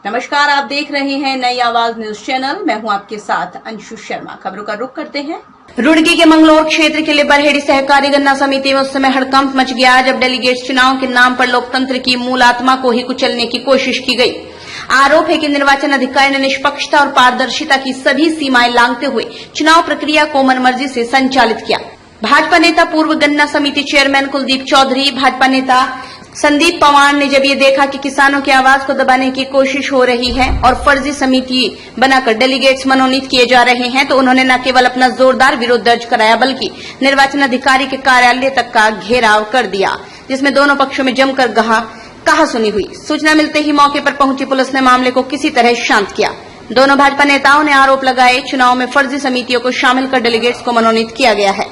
नमस्कार, आप देख रहे हैं नई आवाज न्यूज चैनल। मैं हूं आपके साथ अंशु शर्मा। खबरों का रुख करते हैं। रुड़की के मंगलौर क्षेत्र के लिबरहेड़ी सहकारी गन्ना समिति में उस समय हड़कंप मच गया जब डेलीगेट्स चुनाव के नाम पर लोकतंत्र की मूल आत्मा को ही कुचलने की कोशिश की गई। आरोप है कि निर्वाचन अधिकारी ने निष्पक्षता और पारदर्शिता की सभी सीमाएं लांघते हुए चुनाव प्रक्रिया को मनमर्जी से संचालित किया। भाजपा नेता पूर्व गन्ना समिति चेयरमैन कुलदीप चौधरी, भाजपा नेता संदीप पवार ने जब ये देखा कि किसानों की आवाज को दबाने की कोशिश हो रही है और फर्जी समिति बनाकर डेलीगेट्स मनोनीत किए जा रहे हैं, तो उन्होंने न केवल अपना जोरदार विरोध दर्ज कराया बल्कि निर्वाचन अधिकारी के कार्यालय तक का घेराव कर दिया, जिसमें दोनों पक्षों में जमकर कहासुनी हुई। सूचना मिलते ही मौके पर पहुंची पुलिस ने मामले को किसी तरह शांत किया। दोनों भाजपा नेताओं ने आरोप लगाए चुनाव में फर्जी समितियों को शामिल कर डेलीगेट्स को मनोनीत किया गया है।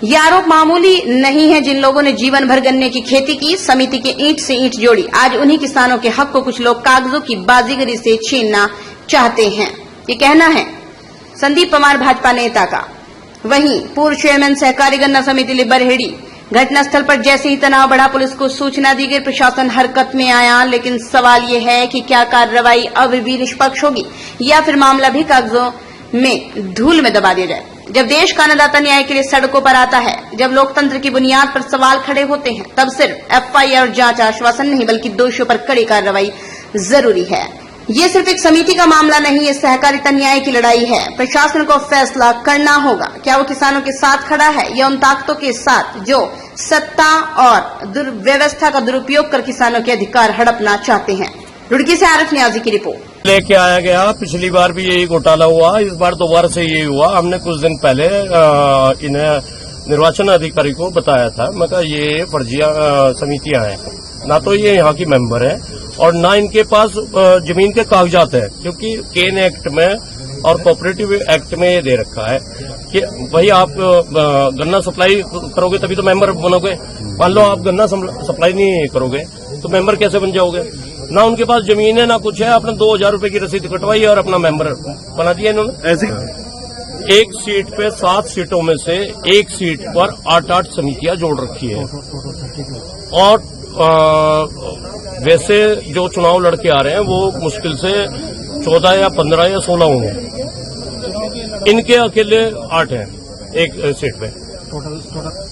ये आरोप मामूली नहीं है। जिन लोगों ने जीवन भर गन्ने की खेती की, समिति के ईंट से ईंट जोड़ी, आज उन्हीं किसानों के हक को कुछ लोग कागजों की बाजीगरी से छीनना चाहते हैं। ये कहना है संदीप पवार भाजपा नेता का। वहीं पूर्व चेयरमैन सहकारी गन्ना समिति लिबरहेड़ी, घटनास्थल पर जैसे ही तनाव बढ़ा, पुलिस को सूचना दी गई, प्रशासन हरकत में आया। लेकिन सवाल ये है कि क्या कार्रवाई अब भी निष्पक्ष होगी या फिर मामला भी कागजों में धूल में दबा दिया जाए। जब देश का अन्नदाता न्याय के लिए सड़कों पर आता है, जब लोकतंत्र की बुनियाद पर सवाल खड़े होते हैं, तब सिर्फ एफआईआर और जांच आश्वासन नहीं बल्कि दोषियों पर कड़ी कार्रवाई जरूरी है। ये सिर्फ एक समिति का मामला नहीं, ये सहकारिता न्याय की लड़ाई है। प्रशासन को फैसला करना होगा, क्या वो किसानों के साथ खड़ा है या उन ताकतों के साथ जो सत्ता और दुर्व्यवस्था का दुरुपयोग कर किसानों के अधिकार हड़पना चाहते हैं। रुड़की से आरिफ नियाजी की रिपोर्ट। लेके आया गया। पिछली बार भी यही घोटाला हुआ, इस बार दोबारा से यही हुआ। हमने कुछ दिन पहले इन्हें निर्वाचन अधिकारी को बताया था, मतलब ये फर्जिया समितियां हैं, ना तो ये यहाँ की मेंबर है और ना इनके पास जमीन के कागजात है, क्योंकि केन एक्ट में और कोऑपरेटिव एक्ट में ये दे रखा है कि भाई आप गन्ना सप्लाई करोगे तभी तो मेंबर बनोगे। मान लो आप गन्ना सप्लाई नहीं करोगे तो मेंबर कैसे बन जाओगे। ना उनके पास जमीन है ना कुछ है, अपने 2000 रुपए की रसीद कटवाई और अपना मेंबर बना दिया इन्होंने। ऐसे एक सीट पे 7 सीटों में से एक सीट पर 8-8 समितियां जोड़ रखी है। और वैसे जो चुनाव लड़के आ रहे हैं वो मुश्किल से 14 या 15 या 16 होंगे। इनके अकेले 8 हैं एक सीट पे।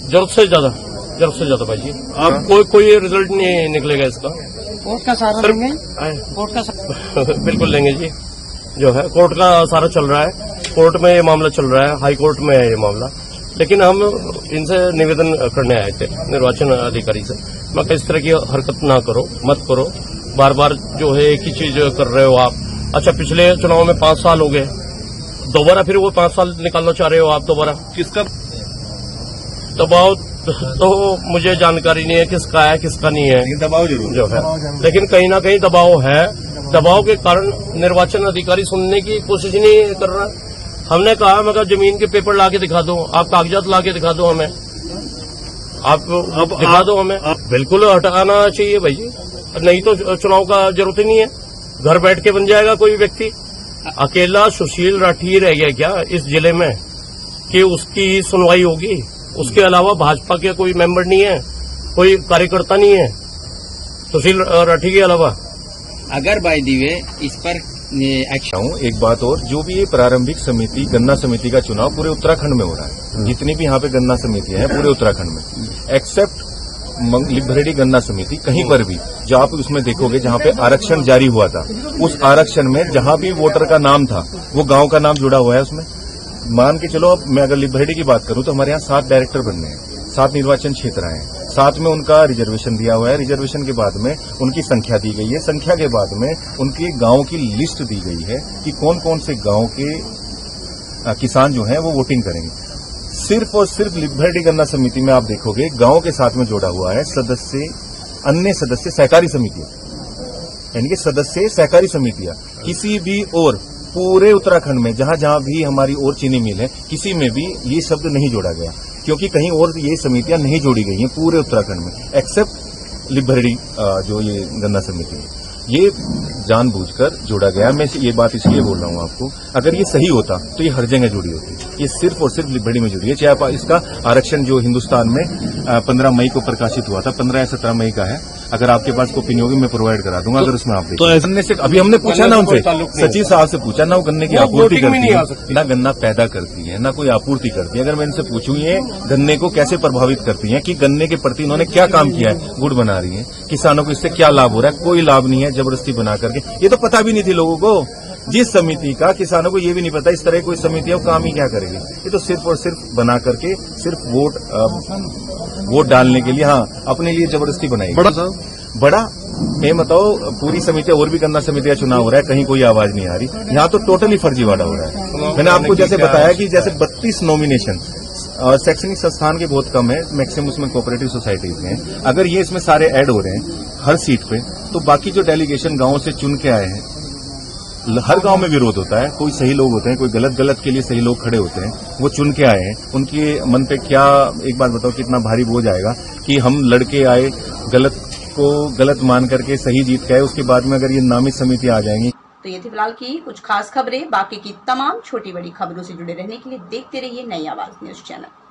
जरूरत से ज्यादा भाई जी। अब कोई रिजल्ट नहीं निकलेगा इसका। कोर्ट का सहारा लेंगे? कोर्ट का बिल्कुल लेंगे जी। जो है कोर्ट का सारा चल रहा है, कोर्ट में ये मामला चल रहा है, हाई कोर्ट में है ये मामला। लेकिन हम इनसे निवेदन करने आए थे निर्वाचन अधिकारी से, मैं इस तरह की हरकत ना करो, मत करो। बार बार जो है एक ही चीज कर रहे हो आप। अच्छा, पिछले चुनाव में 5 साल हो गए, दोबारा फिर वो 5 साल निकालना चाह रहे हो आप दोबारा। किसका दबाव तो मुझे जानकारी नहीं है किसका है किसका नहीं है। दबाव जरूर जो है, लेकिन कहीं ना कहीं दबाव है। दबाव के कारण निर्वाचन अधिकारी सुनने की कोशिश नहीं कर रहा। हमने कहा मगर जमीन के पेपर लाके दिखा दो, आप कागजात लाके दिखा दो हमें, आप दिखा दो हमें। बिल्कुल हटाना चाहिए भाई, नहीं तो चुनाव का जरूरत ही नहीं है। घर बैठ के बन जाएगा कोई व्यक्ति। अकेला सुशील राठी रह गया क्या इस जिले में कि उसकी सुनवाई होगी? उसके अलावा भाजपा के कोई मेंबर नहीं है, कोई कार्यकर्ता नहीं है सुशील राठी के अलावा। अगर बाय दी वे इस पर एक्शन। एक बात और, जो भी ये प्रारंभिक समिति गन्ना समिति का चुनाव पूरे उत्तराखंड में हो रहा है, जितनी भी यहाँ पे गन्ना समितियां हैं पूरे उत्तराखंड में, एक्सेप्ट लिबरहेड़ी गन्ना समिति, कहीं पर भी जो आप उसमें देखोगे जहाँ पे आरक्षण जारी हुआ था, उस आरक्षण में जहाँ भी वोटर का नाम था वो गांव का नाम जुड़ा हुआ है उसमें। मान के चलो, अब मैं अगर लिबरहेड़ी की बात करूं तो हमारे यहाँ 7 डायरेक्टर बनने हैं, 7 निर्वाचन क्षेत्र हैं, 7 में उनका रिजर्वेशन दिया हुआ है। रिजर्वेशन के बाद में उनकी संख्या दी गई है, संख्या के बाद में उनके गांव की लिस्ट दी गई है कि कौन कौन से गांव के किसान जो हैं वो वोटिंग करेंगे। सिर्फ और सिर्फ लिबरहेड़ी गन्ना समिति में आप देखोगे गांव के साथ में जोड़ा हुआ है सदस्य, अन्य सदस्य सहकारी समितियां, यानी कि सदस्य सहकारी समितियां। किसी भी और पूरे उत्तराखंड में जहां जहां भी हमारी और चीनी मिल है, किसी में भी ये शब्द नहीं जोड़ा गया, क्योंकि कहीं और ये समितियां नहीं जोड़ी गई हैं पूरे उत्तराखंड में, एक्सेप्ट लिबरहेड़ी जो ये गन्ना समिति है, ये जानबूझकर जोड़ा गया। मैं ये बात इसलिए बोल रहा हूं आपको, अगर ये सही होता तो ये हर जगह जुड़ी होती। ये सिर्फ और सिर्फ लिबरहेड़ी में जुड़ी है। चाहे इसका आरक्षण जो हिंदुस्तान में 15 मई को प्रकाशित हुआ था, 15 या 17 मई का है, अगर आपके पास कोई ओपिनियन होगी मैं प्रोवाइड करा दूंगा, अगर उसमें आप तो देखिए। ऐसे- गन्ने से अभी हमने पूछा ना गन्ने से कोई उनसे, ताल्लुक नहीं सचिव साहब से पूछा ना, वो गन्ने की वो आपूर्ति वोटिंग में करती नहीं आ है सकती। ना, गन्ना पैदा करती है ना कोई आपूर्ति करती है। अगर मैं इनसे पूछूं ये गन्ने को कैसे प्रभावित करती है कि गन्ने के प्रति इन्होंने क्या काम किया है, गुड़ बना रही है, किसानों को इससे क्या लाभ हो रहा है, कोई लाभ नहीं है, जबरदस्ती बना करके। ये तो पता भी नहीं थी लोगों को, जिस समिति का, किसानों को ये भी नहीं पता इस तरह की कोई समिति है वो काम ही क्या करेगी। ये तो सिर्फ और सिर्फ बना करके सिर्फ वोट डालने के लिए, हाँ, अपने लिए जबरदस्ती बनाई। बड़ा मैं बताओ, पूरी समिति और भी गन्ना समिति का चुनाव हो रहा है, कहीं कोई आवाज नहीं आ रही। यहाँ तो टोटली फर्जीवाड़ा हो रहा है। मैंने आपको जैसे बताया कि जैसे 32 नॉमिनेशन शैक्षणिक संस्थान के बहुत कम है, मैक्सिमम उसमें कोऑपरेटिव सोसाइटीज हैं। अगर ये इसमें सारे ऐड हो रहे हैं हर सीट पे, तो बाकी जो डेलीगेशन गांव से चुन के आए हैं, हर गांव में विरोध होता है। कोई सही लोग होते हैं, कोई गलत के लिए सही लोग खड़े होते हैं, वो चुन के आए हैं। उनके मन पे क्या, एक बार बताओ, कितना भारी बोझ आएगा कि हम लड़के आए, गलत को गलत मान करके सही जीत के आए, उसके बाद में अगर ये नामित समिति आ जाएंगी। तो ये थी फिलहाल की कुछ खास खबरें। बाकी की तमाम छोटी बड़ी खबरों से जुड़े रहने के लिए देखते रहिए नई आवाज न्यूज चैनल।